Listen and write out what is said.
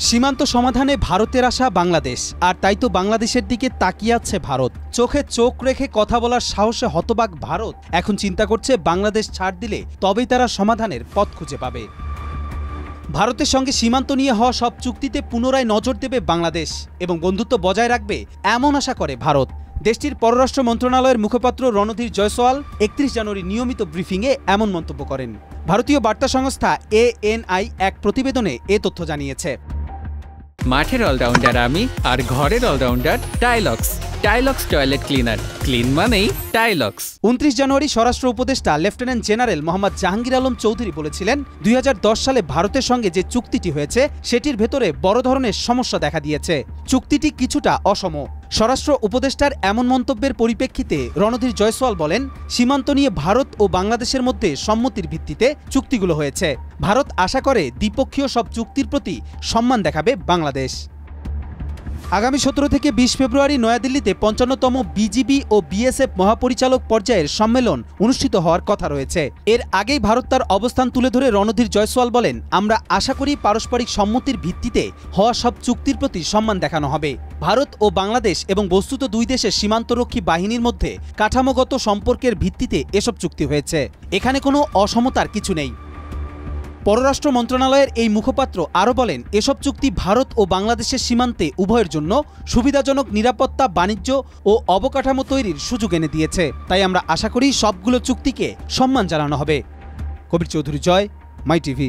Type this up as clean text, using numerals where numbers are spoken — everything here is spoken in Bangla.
সীমান্ত সমাধানে ভারতের আশা বাংলাদেশ, আর তাই তো বাংলাদেশের দিকে তাকিয়ে আছে ভারত। চোখে চোখ রেখে কথা বলার সাহসে হতবাক ভারত এখন চিন্তা করছে বাংলাদেশ ছাড় দিলে তবেই তারা সমাধানের পথ খুঁজে পাবে। ভারতের সঙ্গে সীমান্ত নিয়ে হওয়া সব চুক্তিতে পুনরায় নজর দেবে বাংলাদেশ এবং বন্ধুত্ব বজায় রাখবে এমন আশা করে ভারত। দেশটির পররাষ্ট্র মন্ত্রণালয়ের মুখপাত্র রণধীর জয়সওয়াল 31 জানুয়ারি নিয়মিত ব্রিফিংয়ে এমন মন্তব্য করেন। ভারতীয় বার্তা সংস্থা ANI এক প্রতিবেদনে এ তথ্য জানিয়েছে। মাঠের অলরাউন্ডার আমি, আর ঘরের allrounder Tylox. Tylox toilet cleaner, clean মানেই টাইলক্স। 29 জানুয়ারি স্বরাষ্ট্র উপদেষ্টা লেফটেন্যান্ট জেনারেল মোহাম্মদ জাহাঙ্গীর আলম চৌধুরী বলেছিলেন, 2010 সালে ভারতের সঙ্গে যে চুক্তিটি হয়েছে সেটির ভেতরে বড় ধরনের সমস্যা দেখা দিয়েছে। চুক্তিটি কিছুটা অসম। স্বরাষ্ট্র উপদেষ্টার এমন মন্তব্যের পরিপ্রেক্ষিতে রণধীর জয়সওয়াল বলেন, সীমান্ত নিয়ে ভারত ও বাংলাদেশের মধ্যে সম্মতির ভিত্তিতে চুক্তিগুলো হয়েছে। ভারত আশা করে দ্বিপক্ষীয় সব চুক্তির প্রতি সম্মান দেখাবে বাংলাদেশ। আগামী 17 থেকে 20 ফেব্রুয়ারি নয়াদিল্লিতে 55তম বিজিবি ও বিএসএফ মহাপরিচালক পর্যায়ের সম্মেলন অনুষ্ঠিত হওয়ার কথা রয়েছে। এর আগেই ভারত তার অবস্থান তুলে ধরে রণধীর জয়সওয়াল বলেন, আমরা আশা করি পারস্পরিক সম্মতির ভিত্তিতে হওয়া সব চুক্তির প্রতি সম্মান দেখানো হবে। ভারত ও বাংলাদেশ এবং বস্তুত দুই দেশের সীমান্তরক্ষী বাহিনীর মধ্যে কাঠামোগত সম্পর্কের ভিত্তিতে এসব চুক্তি হয়েছে। এখানে কোনো অসমতার কিছু নেই। পররাষ্ট্র মন্ত্রণালয়ের এই মুখপাত্র আরও বলেন, এসব চুক্তি ভারত ও বাংলাদেশের সীমান্তে উভয়ের জন্য সুবিধাজনক নিরাপত্তা, বাণিজ্য ও অবকাঠামো তৈরির সুযোগ এনে দিয়েছে। তাই আমরা আশা করি সবগুলো চুক্তিকে সম্মান জানানো হবে। কবির চৌধুরী, জয়, মাই টিভি।